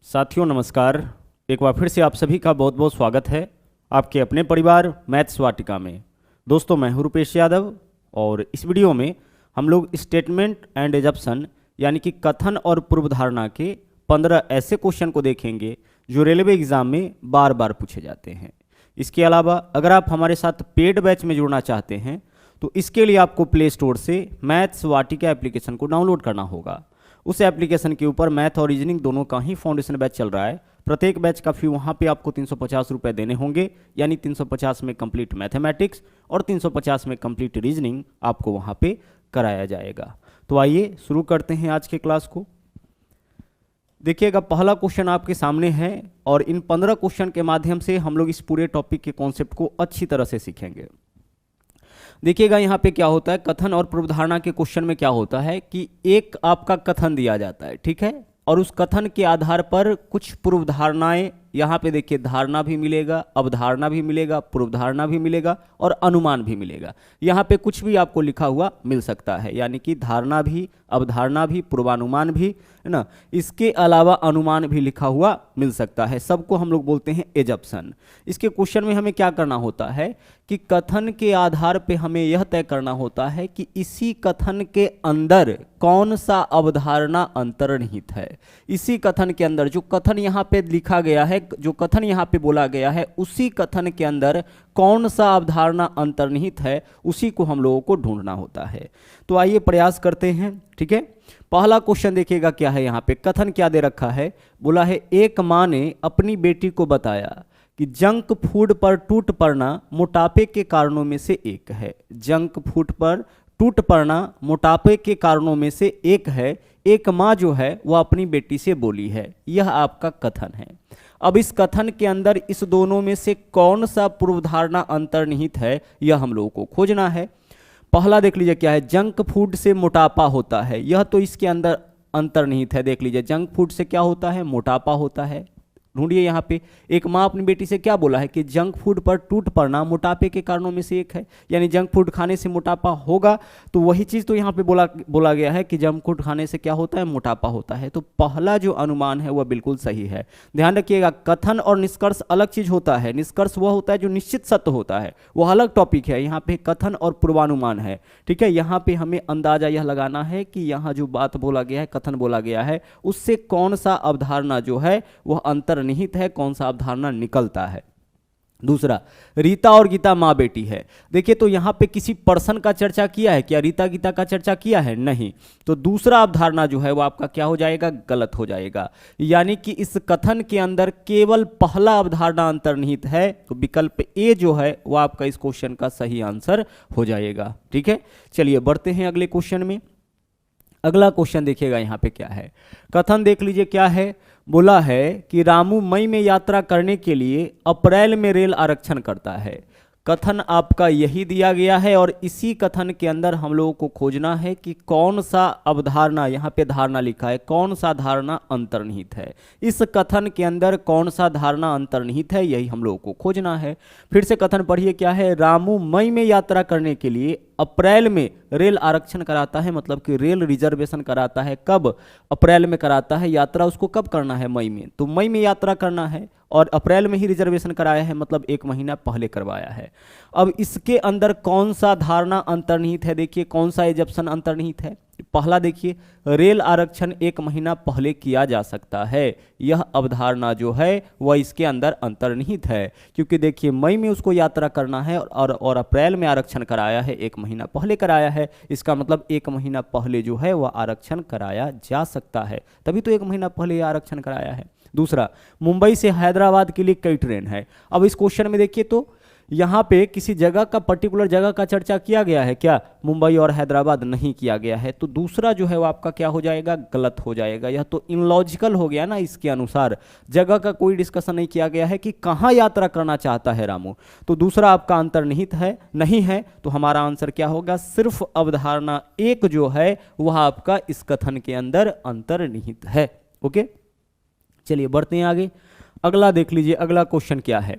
साथियों नमस्कार। एक बार फिर से आप सभी का बहुत बहुत स्वागत है आपके अपने परिवार मैथ्स वाटिका में। दोस्तों मैं हूं रुपेश यादव और इस वीडियो में हम लोग स्टेटमेंट एंड एजप्शन यानी कि कथन और पूर्वधारणा के 15 ऐसे क्वेश्चन को देखेंगे जो रेलवे एग्जाम में बार बार पूछे जाते हैं। इसके अलावा अगर आप हमारे साथ पेड बैच में जुड़ना चाहते हैं तो इसके लिए आपको प्ले स्टोर से मैथ्स वाटिका एप्लीकेशन को डाउनलोड करना होगा। उस एप्लीकेशन के ऊपर मैथ और रीजनिंग दोनों का ही फाउंडेशन बैच चल रहा है। प्रत्येक बैच का फी वहाँ पे आपको 350 रुपये देने होंगे, यानी 350 में कंप्लीट मैथमेटिक्स और 350 में कंप्लीट रीजनिंग आपको वहाँ पे कराया जाएगा। तो आइए शुरू करते हैं आज के क्लास को। देखिएगा पहला क्वेश्चन आपके सामने है और इन 15 क्वेश्चन के माध्यम से हम लोग इस पूरे टॉपिक के कॉन्सेप्ट को अच्छी तरह से सीखेंगे। देखिएगा यहाँ पे क्या होता है, कथन और पूर्वधारणा के क्वेश्चन में क्या होता है कि एक आपका कथन दिया जाता है, ठीक है, और उस कथन के आधार पर कुछ पूर्वधारणाएं, यहाँ पे देखिए धारणा भी मिलेगा, अवधारणा भी मिलेगा, पूर्वधारणा भी मिलेगा और अनुमान भी मिलेगा। यहाँ पे कुछ भी आपको लिखा हुआ मिल सकता है, यानी कि धारणा भी, अवधारणा भी, पूर्वानुमान भी, है ना। इसके अलावा अनुमान भी लिखा हुआ मिल सकता है। सबको हम लोग बोलते हैं एजप्शन। इसके क्वेश्चन में हमें क्या करना होता है कि कथन के आधार पे हमें यह तय करना होता है कि इसी कथन के अंदर कौन सा अवधारणा अंतर्निहित है। इसी कथन के अंदर जो कथन यहाँ पे लिखा गया है, जो कथन यहाँ पे बोला गया है, उसी कथन के अंदर कौन सा अवधारणा अंतर्निहित है, उसी को हम लोगों को ढूंढना होता है। तो आइए प्रयास करते हैं, ठीक है। पहला क्वेश्चन देखिएगा क्या है, यहाँ पे कथन क्या दे रखा है, बोला है एक माँ ने अपनी बेटी को बताया कि जंक फूड पर टूट पड़ना मोटापे के कारणों में से एक है। जंक फूड पर टूट पड़ना मोटापे के कारणों में से एक है। एक माँ जो है वह अपनी बेटी से बोली है। यह आपका कथन है। अब इस कथन के अंदर इस दोनों में से कौन सा पूर्वधारणा अंतर्निहित है, यह हम लोगों को खोजना है। पहला देख लीजिए क्या है, जंक फूड से मोटापा होता है। यह तो इसके अंदर अंतर्निहित है। देख लीजिए जंक फूड से क्या होता है, मोटापा होता है। ढूंढिए यहाँ पे, एक माँ अपनी बेटी से क्या बोला है कि जंक फूड पर टूट पड़ना मोटापे के कारणों में से एक है, यानी जंक फूड खाने से मोटापा होगा। तो वही चीज़ तो यहाँ पे बोला गया है कि जंक फूड खाने से क्या होता है, मोटापा होता है। तो पहला जो अनुमान है वह बिल्कुल सही है। ध्यान रखिएगा, कथन और निष्कर्ष अलग चीज होता है। निष्कर्ष वह होता है जो निश्चित सत्य होता है, वह अलग टॉपिक है। यहाँ पे कथन और पूर्वानुमान है, ठीक है। यहाँ पे हमें अंदाजा यह लगाना है कि यहाँ जो बात बोला गया है, कथन बोला गया है, उससे कौन सा अवधारणा जो है वह अंतर निहित है, कौन सा अवधारणा निकलता है। दूसरा, रीता और गीता माँ बेटी है। देखिए तो यहाँ पे किसी पर्सन का चर्चा किया है क्या, रीता गीता का चर्चा किया है? नहीं। तो दूसरा अवधारणा जो है वो आपका क्या हो जाएगा, गलत हो जाएगा। यानी कि इस कथन के अंदर केवल पहला अवधारणा अंतर्निहित है। तो विकल्प ए जो है वो आपका इस क्वेश्चन का सही आंसर हो जाएगा, ठीक है। चलिए बढ़ते हैं अगले क्वेश्चन में। अगला क्वेश्चन देखिएगा यहाँ पे क्या है, कथन देख लीजिए क्या है। बोला है कि रामू मई में यात्रा करने के लिए अप्रैल में रेल आरक्षण करता है। कथन आपका यही दिया गया है और इसी कथन के अंदर हम लोगों को खोजना है कि कौन सा अवधारणा, यहाँ पे धारणा लिखा है, कौन सा धारणा अंतर्निहित है। इस कथन के अंदर कौन सा धारणा अंतर्निहित है, यही हम लोगों को खोजना है। फिर से कथन पढ़िए क्या है, रामू मई में यात्रा करने के लिए अप्रैल में रेल आरक्षण कराता है, मतलब कि रेल रिजर्वेशन कराता है। कब? अप्रैल में कराता है। यात्रा उसको कब करना है? मई में। तो मई में यात्रा करना है और अप्रैल में ही रिजर्वेशन कराया है, मतलब एक महीना पहले करवाया है। अब इसके अंदर कौन सा धारणा अंतर्निहित है, देखिए कौन सा एजप्शन अंतर्निहित है। पहला देखिए, रेल आरक्षण एक महीना पहले किया जा सकता है। यह अवधारणा जो है वह इसके अंदर अंतर्निहित है, क्योंकि देखिए मई में उसको यात्रा करना है और अप्रैल में आरक्षण कराया है, एक महीना पहले कराया है। इसका मतलब एक महीना पहले जो है वह आरक्षण कराया जा सकता है, तभी तो एक महीना पहले आरक्षण कराया है। दूसरा, मुंबई से हैदराबाद के लिए कई ट्रेन है। अब इस क्वेश्चन में देखिए तो यहाँ पे किसी जगह का, पर्टिकुलर जगह का चर्चा किया गया है क्या? मुंबई और हैदराबाद नहीं किया गया है। तो दूसरा जो है वो आपका क्या हो जाएगा, गलत हो जाएगा। यह तो इनलॉजिकल हो गया ना। इसके अनुसार जगह का कोई डिस्कशन नहीं किया गया है कि कहाँ यात्रा करना चाहता है रामू। तो दूसरा आपका अंतर्निहित है, नहीं है। तो हमारा आंसर क्या होगा, सिर्फ अवधारणा एक जो है वह आपका इस कथन के अंदर अंतर्निहित है। ओके, चलिए बढ़ते हैं आगे। अगला देख लीजिए, अगला क्वेश्चन क्या है,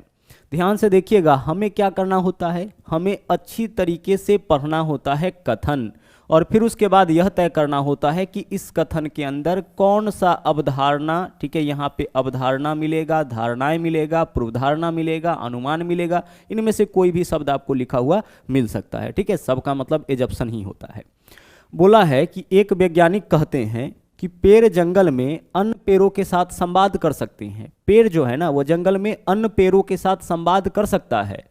ध्यान से देखिएगा। हमें क्या करना होता है, हमें अच्छी तरीके से पढ़ना होता है कथन, और फिर उसके बाद यह तय करना होता है कि इस कथन के अंदर कौन सा अवधारणा, ठीक है, यहाँ पे अवधारणा मिलेगा, धारणाएं मिलेगा, पूर्वधारणा मिलेगा, अनुमान मिलेगा, इनमें से कोई भी शब्द आपको लिखा हुआ मिल सकता है, ठीक है। सबका मतलब एजप्शन ही होता है। बोला है कि एक वैज्ञानिक कहते हैं कि पेड़ जंगल में अन्य पेड़ों के साथ संवाद कर सकते हैं। पेड़ जो है ना वो जंगल में अन्य पेड़ों के साथ संवाद कर सकता है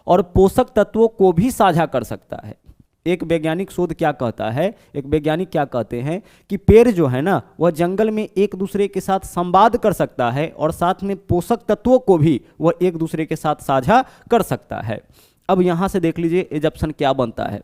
और पोषक तत्वों को भी साझा कर सकता है। एक वैज्ञानिक शोध क्या कहता है, एक वैज्ञानिक क्या कहते हैं कि पेड़ जो है ना वह जंगल में एक दूसरे के साथ संवाद कर सकता है और साथ में पोषक तत्वों को भी वह एक दूसरे के साथ साझा कर सकता है। अब यहां से देख लीजिए एजप्शन क्या बनता है,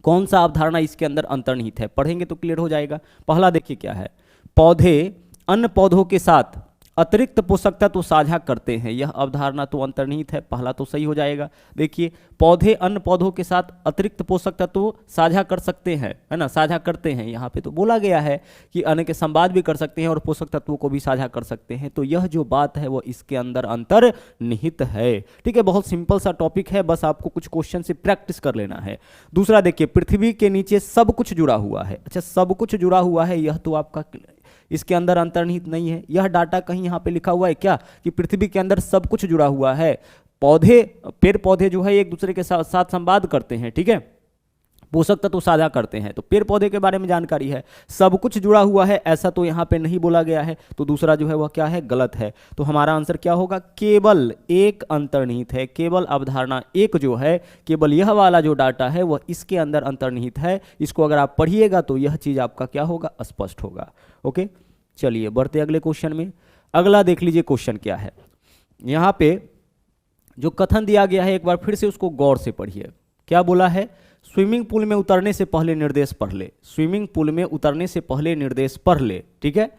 कौन सा अवधारणा इसके अंदर अंतर्निहित है, पढ़ेंगे तो क्लियर हो जाएगा। पहला देखिए क्या है, पौधे अन्य पौधों के साथ अतिरिक्त पोषक तत्व साझा करते हैं, यह अवधारणा तो अंतर्निहित है, पहला तो सही हो जाएगा। देखिए पौधे अन्य पौधों के साथ अतिरिक्त पोषक तत्व साझा कर सकते हैं, है ना, साझा करते हैं, यहाँ पे तो बोला गया है कि अन्य के संवाद भी कर सकते हैं और पोषक तत्वों को भी साझा कर सकते हैं, तो यह जो बात है वो इसके अंदर अंतर्निहित है, ठीक है। बहुत सिंपल सा टॉपिक है, बस आपको कुछ क्वेश्चन से प्रैक्टिस कर लेना है। दूसरा देखिए, पृथ्वी के नीचे सब कुछ जुड़ा हुआ है। अच्छा, सब कुछ जुड़ा हुआ है, यह तो आपका इसके अंदर अंतर्निहित नहीं है। यह डाटा कहीं यहाँ पे लिखा हुआ है क्या कि पृथ्वी के अंदर सब कुछ जुड़ा हुआ है, पौधे, पेड़ पौधे जो है एक दूसरे के साथ संवाद करते हैं, ठीक है, पोषक तत्व साझा करते हैं, तो पेड़ पौधे के बारे में जानकारी है। सब कुछ जुड़ा हुआ है ऐसा तो यहाँ पे नहीं बोला गया है, तो दूसरा जो है वह क्या है, गलत है। तो हमारा आंसर क्या होगा, केवल एक अंतर्निहित है, केवल अवधारणा एक जो है, केवल यह वाला जो डाटा है वह इसके अंदर अंतर्निहित है। इसको अगर आप पढ़िएगा तो यह चीज आपका क्या होगा, स्पष्ट होगा। ओके, चलिए बढ़ते अगले क्वेश्चन में। अगला देख लीजिए क्वेश्चन क्या है, यहाँ पे जो कथन दिया गया है एक बार फिर से उसको गौर से पढ़िए। क्या बोला है, स्विमिंग पूल में उतरने से पहले निर्देश पढ़ ले, स्विमिंग पूल में उतरने से पहले निर्देश पढ़ ले, ठीक है।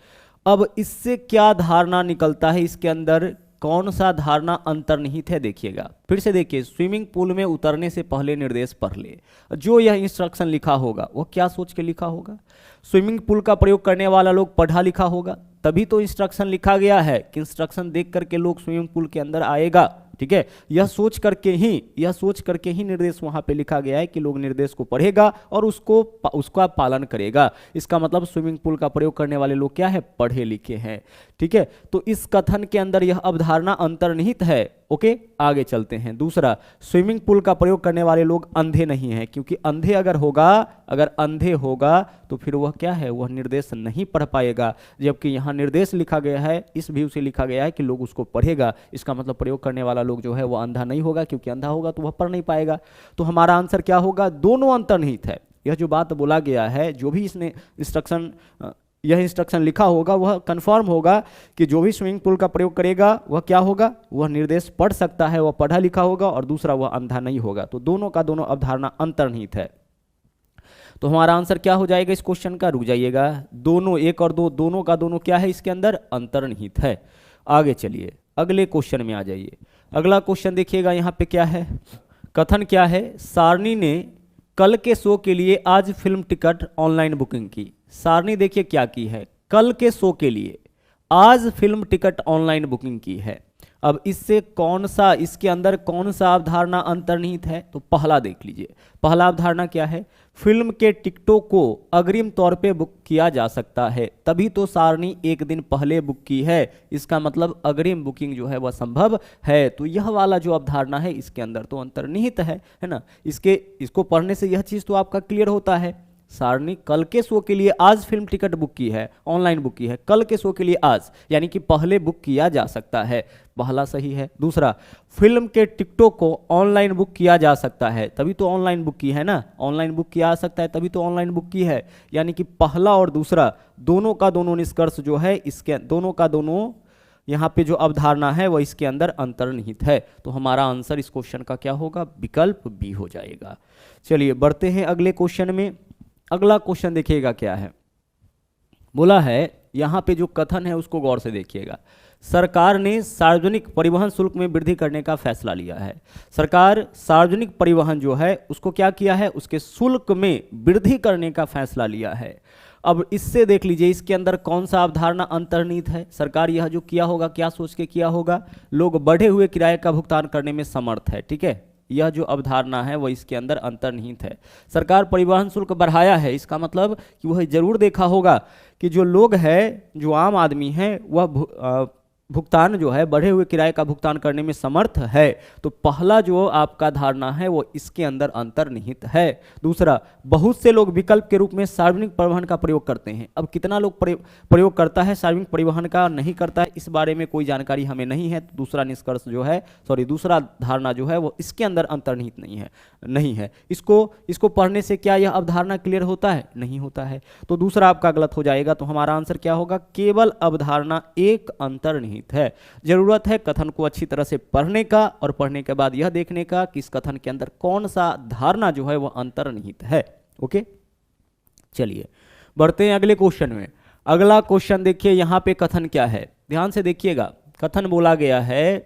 अब इससे क्या धारणा निकलता है, इसके अंदर कौन सा धारणा अंतर्निहित है, देखिएगा फिर से देखिए, स्विमिंग पूल में उतरने से पहले निर्देश पढ़ ले। जो यह इंस्ट्रक्शन लिखा होगा वो क्या सोच के लिखा होगा, स्विमिंग पूल का प्रयोग करने वाला लोग पढ़ा लिखा होगा, तभी तो इंस्ट्रक्शन लिखा गया है कि इंस्ट्रक्शन देख करके लोग स्विमिंग पूल के अंदर आएगा, ठीक है। यह सोच करके ही निर्देश वहां पे लिखा गया है कि लोग निर्देश को पढ़ेगा और उसका पालन करेगा। इसका मतलब स्विमिंग पूल का प्रयोग करने वाले लोग क्या है, पढ़े लिखे हैं, ठीक है। तो इस कथन के अंदर यह अवधारणा अंतर्निहित है। ओके, आगे चलते हैं। दूसरा, स्विमिंग पूल का प्रयोग करने वाले लोग अंधे नहीं हैं, क्योंकि अगर अंधे होगा तो फिर वह क्या है, वह निर्देश नहीं पढ़ पाएगा, जबकि यहाँ निर्देश लिखा गया है, इस व्यू से लिखा गया है कि लोग उसको पढ़ेगा। इसका मतलब प्रयोग करने वाला लोग जो है वह अंधा नहीं होगा, क्योंकि अंधा होगा तो वह पढ़ नहीं पाएगा। तो हमारा आंसर क्या होगा, दोनों अंतर्निहित है। यह जो बात बोला गया है, जो भी इसने यह इंस्ट्रक्शन लिखा होगा वह कंफर्म होगा कि जो भी स्विमिंग पूल का प्रयोग करेगा वह क्या होगा, वह निर्देश पढ़ सकता है, वह पढ़ा लिखा होगा, और दूसरा वह अंधा नहीं होगा। तो दोनों का दोनों अवधारणा अंतर्निहित है। तो हमारा आंसर क्या हो जाएगा इस क्वेश्चन का, रुक जाइएगा, दोनों, एक और दो, दोनों का दोनों क्या है, इसके अंदर अंतर्निहित है। आगे चलिए अगले क्वेश्चन में आ जाइए। अगला क्वेश्चन देखिएगा, यहाँ पे क्या है, कथन क्या है, सारणी ने कल के शो के लिए आज फिल्म टिकट ऑनलाइन बुकिंग की। सारणी देखिए क्या की है, कल के शो के लिए आज फिल्म टिकट ऑनलाइन बुकिंग की है। अब इसके अंदर कौन सा अवधारणा अंतर्निहित है, तो पहला देख लीजिए। पहला अवधारणा क्या है, फिल्म के टिकटों को अग्रिम तौर पे बुक किया जा सकता है, तभी तो सारणी एक दिन पहले बुक की है। इसका मतलब अग्रिम बुकिंग जो है वह संभव है। तो यह वाला जो अवधारणा है इसके अंदर तो अंतर्निहित है ना। इसको पढ़ने से यह चीज तो आपका क्लियर होता है। सारणी कल के शो के लिए आज फिल्म टिकट बुक की है, ऑनलाइन बुक की है, कल के शो के लिए आज, यानी कि पहले बुक किया जा सकता है, पहला सही है। दूसरा, फिल्म के टिकटों को ऑनलाइन बुक किया जा सकता है, तभी तो ऑनलाइन बुक की है ना, ऑनलाइन बुक किया जा सकता है तभी तो ऑनलाइन बुक की है, यानी कि पहला और दूसरा दोनों का दोनों निष्कर्ष जो है, इसके दोनों का दोनों यहाँ पे जो अवधारणा है वह इसके अंदर अंतर्निहित है। तो हमारा आंसर इस क्वेश्चन का क्या होगा, विकल्प बी हो जाएगा। चलिए बढ़ते हैं अगले क्वेश्चन में। अगला क्वेश्चन देखिएगा क्या है, बोला है यहाँ पे जो कथन है उसको गौर से देखिएगा। सरकार ने सार्वजनिक परिवहन शुल्क में वृद्धि करने का फैसला लिया है। सरकार सार्वजनिक परिवहन जो है उसको क्या किया है, उसके शुल्क में वृद्धि करने का फैसला लिया है। अब इससे देख लीजिए इसके अंदर कौन सा अवधारणा अंतर्निहित है। सरकार यह जो किया होगा क्या सोच के किया होगा, लोग बढ़े हुए किराए का भुगतान करने में समर्थ है, ठीक है, यह जो अवधारणा है वह इसके अंदर अंतर्निहित है। सरकार परिवहन शुल्क बढ़ाया है, इसका मतलब कि वह जरूर देखा होगा कि जो लोग हैं, जो आम आदमी है, वह भुगतान जो है, बढ़े हुए किराए का भुगतान करने में समर्थ है। तो पहला जो आपका धारणा है वो इसके अंदर अंतर्निहित है। दूसरा, बहुत से लोग विकल्प के रूप में सार्वजनिक परिवहन का प्रयोग करते हैं। अब कितना लोग प्रयोग करता है सार्वजनिक परिवहन का, नहीं करता है, इस बारे में कोई जानकारी हमें नहीं है। तो दूसरा निष्कर्ष जो है, दूसरा धारणा जो है वो इसके अंदर अंतर्निहित नहीं है। इसको पढ़ने से क्या यह अवधारणा क्लियर होता है? नहीं होता है। तो दूसरा आपका गलत हो जाएगा। तो हमारा आंसर क्या होगा? केवल अवधारणा एक अंतर्निहित है। जरूरत है कथन को अच्छी तरह से पढ़ने का और पढ़ने के बाद यह देखने का कि इस कथन के अंदर कौन सा धारणा जो है वह अंतर्निहित है। ओके, चलिए बढ़ते हैं अगले क्वेश्चन में। अगला क्वेश्चन देखिए, यहां पे कथन क्या है, ध्यान से देखिएगा। कथन बोला गया है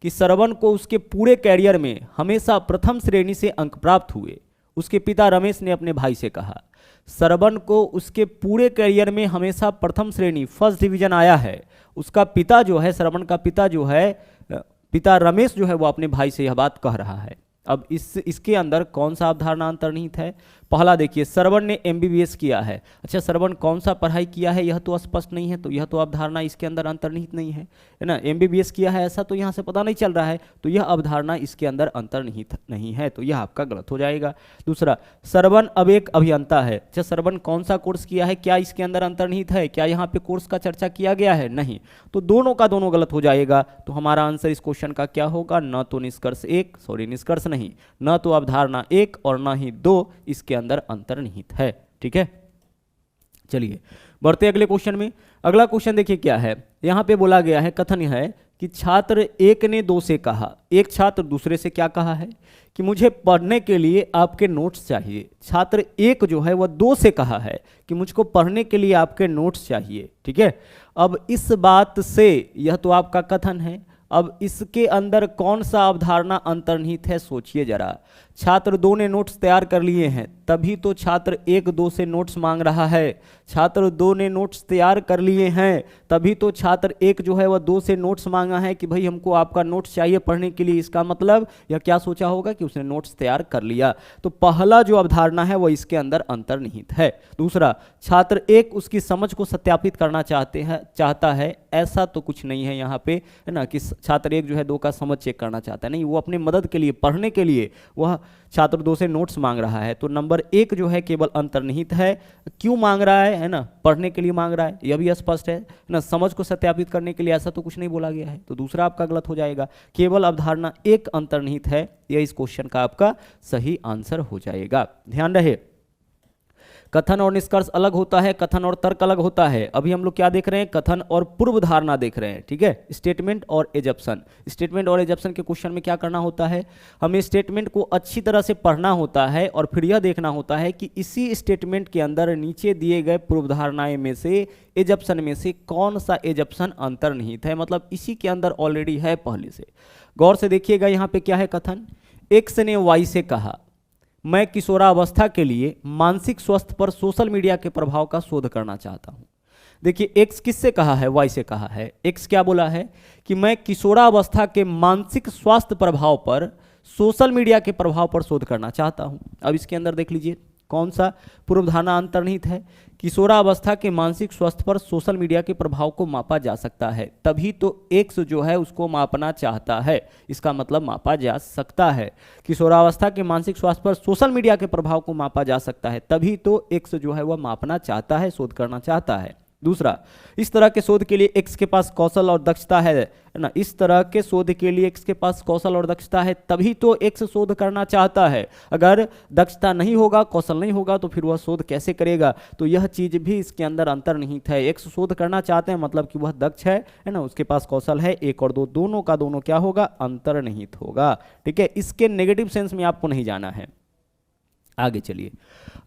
कि श्रवण को उसके पूरे कैरियर में हमेशा प्रथम श्रेणी से अंक प्राप्त हुए। उसके पिता रमेश ने अपने भाई से कहा, श्रवण को उसके पूरे करियर में हमेशा प्रथम श्रेणी, फर्स्ट डिवीजन आया है। उसका पिता जो है, श्रवण का पिता जो है, पिता रमेश जो है, वो अपने भाई से यह बात कह रहा है। अब इसके अंदर कौन सा अवधारणा अंतर्निहित है? पहला देखिए, श्रवण ने एमबीबीएस किया है। अच्छा, श्रवण कौन सा पढ़ाई किया है यह तो स्पष्ट नहीं है, तो यह तो अवधारणा इसके अंदर अंतर्निहित नहीं है ना। एमबीबीएस किया है ऐसा तो यहाँ से पता नहीं चल रहा है, तो यह अवधारणा इसके अंदर अंतर्निहित नहीं है, तो यह आपका गलत हो जाएगा। दूसरा, श्रवण अब एक अभियंता है। अच्छा, श्रवण कौन सा कोर्स किया है, क्या इसके अंदर अंतर्निहित है? क्या यहाँ पे कोर्स का चर्चा किया गया है? नहीं, तो दोनों का दोनों गलत हो जाएगा। तो हमारा आंसर इस क्वेश्चन का क्या होगा? न तो निष्कर्ष एक, निष्कर्ष नहीं, न तो अवधारणा एक और न ही दो इसके अंदर अंतर्निहित है। ठीक है, चलिए बढ़ते अगले क्वेश्चन में। अगला क्वेश्चन देखिए क्या है, यहां पे बोला गया है, कथन है कि छात्र एक ने दो से कहा, एक छात्र दूसरे से क्या कहा है कि मुझे पढ़ने के लिए आपके नोट्स चाहिए। छात्र एक जो है वह दो से कहा है कि मुझको पढ़ने के लिए आपके नोट्स चाहिए। ठीक है, अब इस बात से, यह तो आपका कथन है, अब इसके अंदर कौन सा अवधारणा अंतर्निहित है? सोचिए जरा। छात्र दो ने नोट्स तैयार कर लिए हैं, तभी तो छात्र एक दो से नोट्स मांग रहा है। छात्र दो ने नोट्स तैयार कर लिए हैं, तभी तो छात्र एक जो है वह दो से नोट्स मांगा है कि भाई हमको आपका नोट्स चाहिए पढ़ने के लिए। इसका मतलब यह क्या सोचा होगा कि उसने नोट्स तैयार कर लिया। तो पहला जो अवधारणा है वह इसके अंदर अंतर्निहित है। दूसरा, छात्र एक उसकी समझ को सत्यापित करना चाहता है, ऐसा तो कुछ नहीं है यहाँ पे, है ना, कि छात्र एक जो है दो का समझ चेक करना चाहता है। नहीं, वो अपने मदद के लिए, पढ़ने के लिए वह छात्र दो से नोट्स मांग रहा है। तो नंबर एक जो है केवल अंतर्निहित है। क्यों मांग रहा है ना, पढ़ने के लिए मांग रहा है, यह भी स्पष्ट है ना। समझ को सत्यापित करने के लिए ऐसा तो कुछ नहीं बोला गया है, तो दूसरा आपका गलत हो जाएगा। केवल अवधारणा एक अंतर्निहित है, यह इस क्वेश्चन का आपका सही आंसर हो जाएगा। ध्यान रहे, कथन और निष्कर्ष अलग होता है, कथन और तर्क अलग होता है। अभी हम लोग क्या देख रहे हैं? कथन और पूर्व धारणा देख रहे हैं। ठीक है, स्टेटमेंट और एजप्शन। स्टेटमेंट और एजप्शन के क्वेश्चन में क्या करना होता है? हमें स्टेटमेंट को अच्छी तरह से पढ़ना होता है और फिर यह देखना होता है कि इसी स्टेटमेंट के अंदर नीचे दिए गए पूर्व धारणाएं में से, एजप्शन में से कौन सा एजप्शन अंतर्निहित है, मतलब इसी के अंदर ऑलरेडी है पहले से। गौर से देखिएगा, यहाँ पे क्या है कथन, एक्स ने वाई से कहा, मैं किशोरावस्था के लिए मानसिक स्वास्थ्य पर सोशल मीडिया के प्रभाव का शोध करना चाहता हूं। देखिए, एक्स किससे कहा है? वाई से कहा है। एक्स क्या बोला है कि मैं किशोरावस्था के मानसिक स्वास्थ्य प्रभाव पर, सोशल मीडिया के प्रभाव पर शोध करना चाहता हूं। अब इसके अंदर देख लीजिए कौन सा पूर्व धारणा अंतर्निहित है? किशोरावस्था के मानसिक स्वास्थ्य पर सोशल मीडिया के प्रभाव को मापा जा सकता है, तभी तो एक्स जो है उसको मापना चाहता है। इसका मतलब मापा जा सकता है। किशोरावस्था के मानसिक स्वास्थ्य पर सोशल मीडिया के प्रभाव को मापा जा सकता है, तभी तो एक्स जो है वह मापना चाहता है, शोध करना चाहता है। दूसरा, इस तरह के शोध के लिए एक्स के पास कौशल और दक्षता है ना, इस तरह के शोध के लिए एक्स के पास कौशल और दक्षता है, तभी तो एक्स शोध करना चाहता है। अगर दक्षता नहीं होगा, कौशल नहीं होगा, तो फिर वह शोध कैसे करेगा? तो यह चीज भी इसके अंदर अंतर्निहित है। एक्स शोध करना चाहते हैं मतलब कि वह दक्ष है ना, उसके पास कौशल है। एक और दो, दोनों का दोनों क्या होगा? अंतर्निहित होगा। ठीक है, इसके नेगेटिव सेंस में आपको नहीं जाना है। आगे चलिए,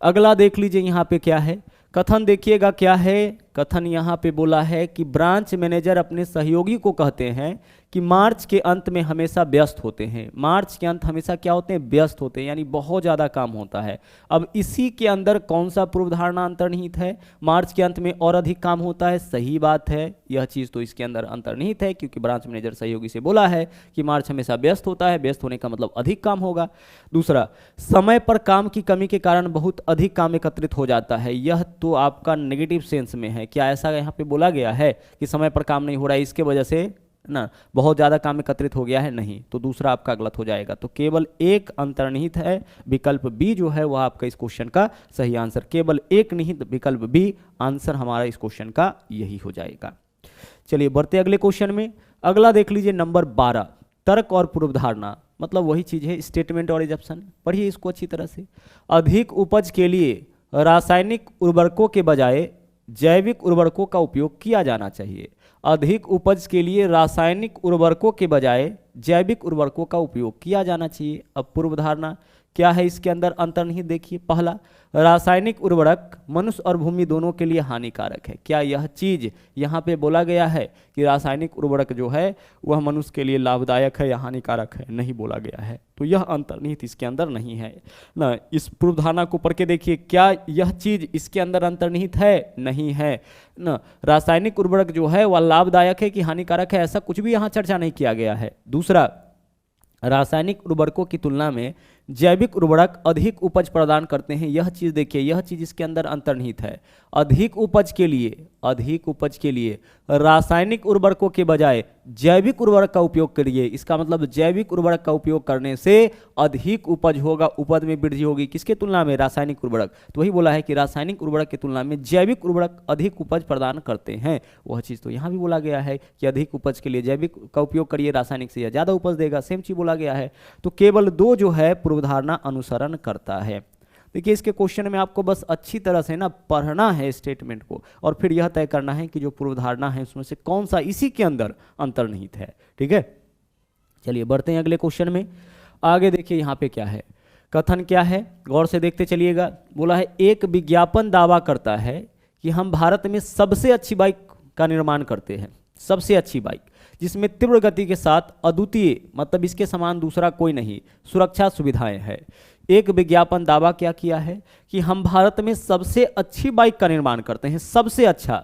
अगला देख लीजिए यहाँ पे क्या है कथन। देखिएगा क्या है कथन, यहाँ पे बोला है कि ब्रांच मैनेजर अपने सहयोगी को कहते हैं कि मार्च के अंत में हमेशा व्यस्त होते हैं। मार्च के अंत हमेशा क्या होते हैं? व्यस्त होते हैं, यानी बहुत ज़्यादा काम होता है। अब इसी के अंदर कौन सा पूर्व धारणा अंतर्निहित है? मार्च के अंत में और अधिक काम होता है, सही बात है, यह चीज़ तो इसके अंदर अंतर्निहित है, क्योंकि ब्रांच मैनेजर सहयोगी से बोला है कि मार्च हमेशा व्यस्त होता है, व्यस्त होने का मतलब अधिक काम होगा। दूसरा, समय पर काम की कमी के कारण बहुत अधिक काम एकत्रित हो जाता है, यह तो आपका नेगेटिव सेंस में है। क्या ऐसा यहाँ पे बोला गया है कि समय पर काम नहीं हो रहा है, इसके वजह से ना बहुत ज़्यादा काम एकत्रित हो गया है? नहीं, तो दूसरा आपका गलत हो जाएगा। तो केवल एक अंतर्निहित है, विकल्प बी जो है वह आपका इस क्वेश्चन का सही आंसर, केवल एक निहित विकल्प बी आंसर हमारा इस क्वेश्चन का यही हो जाएगा। चलिए बढ़ते अगले क्वेश्चन में। अगला देख लीजिए नंबर 12, तर्क और पूर्वधारणा, मतलब वही चीज़ है, स्टेटमेंट और एजप्शन। पढ़िए इसको अच्छी तरह से। अधिक उपज के लिए रासायनिक उर्वरकों के बजाय जैविक उर्वरकों का उपयोग किया जाना चाहिए। अधिक उपज के लिए रासायनिक उर्वरकों के बजाय जैविक उर्वरकों का उपयोग किया जाना चाहिए। अब पूर्वधारणा क्या है इसके अंदर अंतर्निहित? देखिए, पहला, रासायनिक उर्वरक मनुष्य और भूमि दोनों के लिए हानिकारक है। क्या यह चीज यहाँ पे बोला गया है कि रासायनिक उर्वरक जो है वह मनुष्य के लिए लाभदायक है या हानिकारक है? नहीं बोला गया है, तो यह अंतर्निहित इसके अंदर नहीं है ना। इस पूर्वधारणा को पढ़ के देखिए, क्या यह चीज इसके अंदर अंतर्निहित है? नहीं है ना। रासायनिक उर्वरक जो है वह लाभदायक है कि हानिकारक है, ऐसा कुछ भी यहाँ चर्चा नहीं किया गया है। दूसरा, रासायनिक उर्वरकों की तुलना में जैविक उर्वरक अधिक उपज प्रदान करते हैं, यह चीज देखिए, यह चीज इसके अंदर अंतर्निहित है। अधिक उपज के लिए रासायनिक उर्वरकों के बजाय जैविक उर्वरक का उपयोग करिए। इसका मतलब जैविक उर्वरक का उपयोग करने से अधिक उपज होगा, उपज में वृद्धि होगी। किसके तुलना में? रासायनिक उर्वरक। तो वही बोला है कि रासायनिक उर्वरक की तुलना में जैविक उर्वरक अधिक उपज प्रदान करते हैं, वह चीज तो यहाँ भी बोला गया है कि अधिक उपज के लिए जैविक का उपयोग करिए, रासायनिक से यह ज्यादा उपज देगा, सेम चीज बोला गया है। तो केवल दो जो है पूर्वधारणा अनुसरण करता है। देखिए, इसके क्वेश्चन में आपको बस अच्छी तरह से ना पढ़ना है स्टेटमेंट को, और फिर यह तय करना है कि जो पूर्वधारणा है उसमें से कौन सा इसी के अंदर अंतर्निहित है। ठीक है, चलिए बढ़ते हैं अगले क्वेश्चन में। आगे देखिए यहाँ पे क्या है, कथन क्या है, गौर से देखते चलिएगा। बोला है, एक विज्ञापन दावा करता है कि हम भारत में सबसे अच्छी बाइक का निर्माण करते हैं। सबसे अच्छी बाइक जिसमें तीव्र गति के साथ अद्वितीय, मतलब इसके समान दूसरा कोई नहीं, सुरक्षा सुविधाएं हैं। एक विज्ञापन दावा क्या किया है कि हम भारत में सबसे अच्छी बाइक का निर्माण करते हैं, सबसे अच्छा,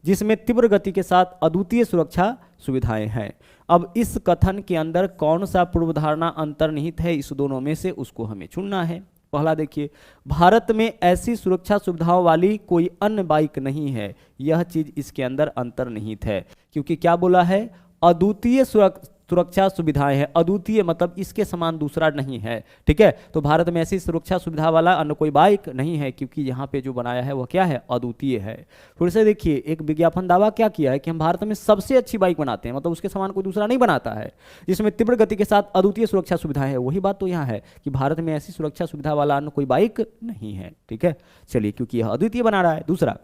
जिसमें तीव्र गति के साथ अद्वितीय सुरक्षा सुविधाएं हैं। अब इस कथन के अंदर कौन सा पूर्वधारणा अंतर्निहित है, इस दोनों में से उसको हमें चुनना है। पहला देखिए, भारत में ऐसी सुरक्षा सुविधाओं वाली कोई अन्य बाइक नहीं है, यह चीज इसके अंदर अंतर्निहित है, क्योंकि क्या बोला है? अद्वितीय सुरक्षा सुविधाएं हैं। अद्वितीय मतलब इसके समान दूसरा नहीं है। ठीक है, तो भारत में ऐसी सुरक्षा सुविधा वाला अन्य कोई बाइक नहीं है, क्योंकि यहाँ पे जो बनाया है वह क्या है? अद्वितीय है। फिर से देखिए, एक विज्ञापन दावा क्या किया है कि हम भारत में सबसे अच्छी बाइक बनाते हैं, मतलब उसके समान कोई दूसरा नहीं बनाता है, जिसमें तीव्र गति के साथ अद्वितीय सुरक्षा सुविधा है। वही बात तो यहाँ है कि भारत में ऐसी सुरक्षा सुविधा वाला अन्य कोई बाइक नहीं है। ठीक है, चलिए, क्योंकि यह अद्वितीय बना रहा है। दूसरा,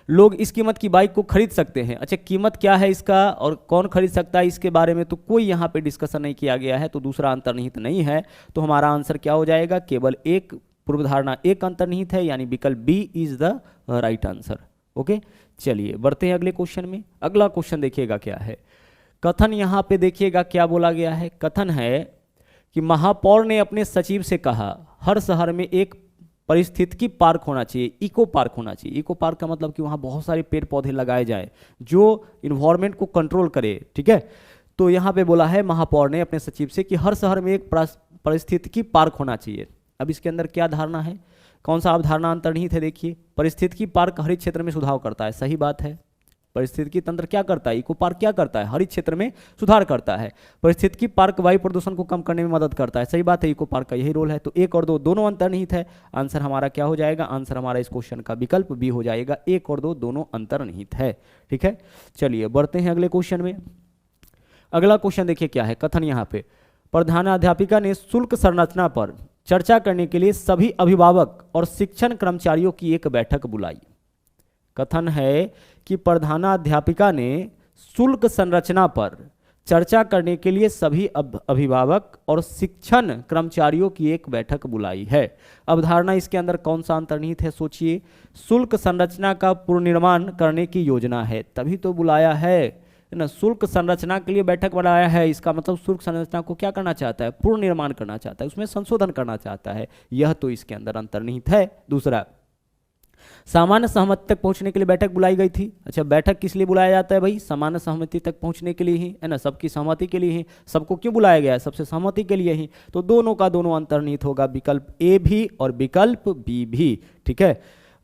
लोग इस कीमत की बाइक को खरीद सकते हैं। अच्छा, कीमत क्या है इसका और कौन खरीद सकता है, इसके बारे में तो कोई यहाँ पे डिस्कशन नहीं किया गया है, तो दूसरा अंतर्निहित नहीं है। तो हमारा आंसर क्या हो जाएगा? केवल एक पूर्वधारणा एक अंतर्निहित है, यानी विकल्प B is the right answer. Okay, चलिए बढ़ते हैं अगले क्वेश्चन में। अगला क्वेश्चन देखिएगा क्या है, कथन यहाँ पे देखिएगा क्या बोला गया है। कथन है कि महापौर ने अपने सचिव से कहा, हर शहर में एक परिस्थितिकी पार्क होना चाहिए, इको पार्क होना चाहिए। इको पार्क का मतलब कि वहाँ बहुत सारे पेड़ पौधे लगाए जाएं जो इन्वायरमेंट को कंट्रोल करे। ठीक है, तो यहाँ पे बोला है महापौर ने अपने सचिव से कि हर शहर में एक परिस्थितिकी पार्क होना चाहिए। अब इसके अंदर क्या धारणा है, कौन सा अवधारणा अंतर्निहित है? देखिए, परिस्थितिकी पार्क हरित क्षेत्र में सुधार करता है, सही बात है। परिस्थितिकी तंत्र क्या करता है? इको पार्क क्या करता है? हरित क्षेत्र में सुधार करता है। परिस्थितिकी पार्क वायु प्रदूषण को कम करने में मदद करता है, सही बात है, इको पार्क का यही रोल है। तो एक और दो दोनों अंतर्निहित है। आंसर हमारा क्या हो जाएगा? आंसर हमारा इस क्वेश्चन का विकल्प बी हो जाएगा, एक और दो दोनों अंतर्निहित है। ठीक है, चलिए बढ़ते हैं अगले क्वेश्चन में। अगला क्वेश्चन देखिए क्या है, कथन यहाँ पे, प्रधानाध्यापिका ने शुल्क संरचना पर चर्चा करने के लिए सभी अभिभावक और शिक्षण कर्मचारियों की एक बैठक बुलाई। कथन है कि प्रधानाध्यापिका ने शुल्क संरचना पर चर्चा करने के लिए सभी अभिभावक और शिक्षण कर्मचारियों की एक बैठक बुलाई है। अवधारणा इसके अंदर कौन सा अंतर्निहित है? सोचिए, शुल्क संरचना का पुनर्निर्माण करने की योजना है, तभी तो बुलाया है है ना, शुल्क संरचना के लिए बैठक बनाया है। इसका मतलब शुल्क संरचना को क्या करना चाहता है, पूर्ण निर्माण करना चाहता है, उसमें संशोधन करना चाहता है। यह तो इसके अंदर अंतर्निहित है। दूसरा, सामान्य सहमति तक पहुंचने के लिए बैठक बुलाई गई थी। अच्छा, बैठक किस लिए बुलाया जाता है भाई, सामान्य सहमति तक पहुंचने के लिए ही, है ना, सबकी सहमति के लिए ही। सबको क्यों बुलाया गया है, सबसे सहमति के लिए ही। तो दोनों का दोनों अंतर्निहित होगा, विकल्प ए भी और विकल्प बी भी। ठीक है,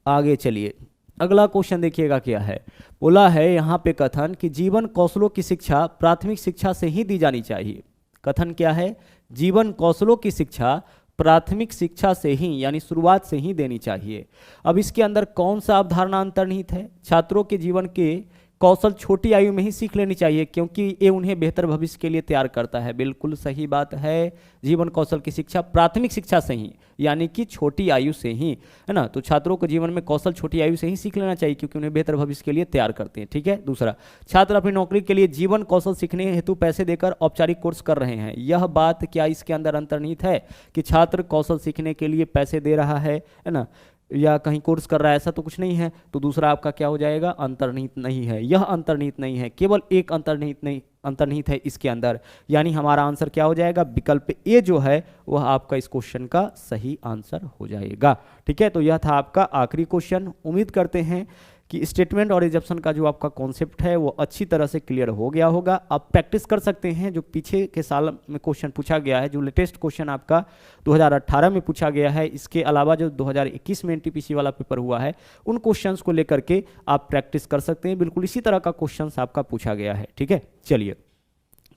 आगे चलिए, अगला क्वेश्चन देखिएगा क्या है। बोला है यहाँ पे कथन कि जीवन कौशलों की शिक्षा प्राथमिक शिक्षा से ही दी जानी चाहिए। कथन क्या है, जीवन कौशलों की शिक्षा प्राथमिक शिक्षा से ही यानी शुरुआत से ही देनी चाहिए। अब इसके अंदर कौन सा अवधारणा अंतर्निहित है, छात्रों के जीवन के कौशल छोटी आयु में ही सीख लेनी चाहिए क्योंकि ये उन्हें बेहतर भविष्य के लिए तैयार करता है। बिल्कुल सही बात है, जीवन कौशल की शिक्षा प्राथमिक शिक्षा से ही यानी कि छोटी आयु से ही, है ना। तो छात्रों को जीवन में कौशल छोटी आयु से ही सीख लेना चाहिए क्योंकि उन्हें बेहतर भविष्य के लिए तैयार करते हैं। ठीक है, दूसरा, छात्र अपनी नौकरी के लिए जीवन कौशल सीखने हेतु पैसे देकर औपचारिक कोर्स कर रहे हैं। यह बात क्या इसके अंदर अंतर्निहित है कि छात्र कौशल सीखने के लिए पैसे दे रहा है ना, या कहीं कोर्स कर रहा है, ऐसा तो कुछ नहीं है। तो दूसरा आपका क्या हो जाएगा, अंतर्निहित नहीं है। यह अंतर्निहित नहीं है, केवल एक अंतर्निहित है इसके अंदर, यानी हमारा आंसर क्या हो जाएगा, विकल्प ए जो है वह आपका इस क्वेश्चन का सही आंसर हो जाएगा। ठीक है, तो यह था आपका आखिरी क्वेश्चन। उम्मीद करते हैं कि स्टेटमेंट और रिजप्शन का जो आपका कॉन्सेप्ट है वो अच्छी तरह से क्लियर हो गया होगा। आप प्रैक्टिस कर सकते हैं, जो पीछे के साल में क्वेश्चन पूछा गया है, जो लेटेस्ट क्वेश्चन आपका 2018 में पूछा गया है, इसके अलावा जो 2021 में एनटीपीसी वाला पेपर हुआ है, उन क्वेश्चंस को लेकर के आप प्रैक्टिस कर सकते हैं। बिल्कुल इसी तरह का क्वेश्चंस आपका पूछा गया है। ठीक है, चलिए,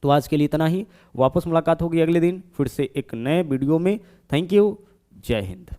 तो आज के लिए इतना ही। वापस मुलाकात होगी अगले दिन फिर से एक नए वीडियो में। थैंक यू, जय हिंद।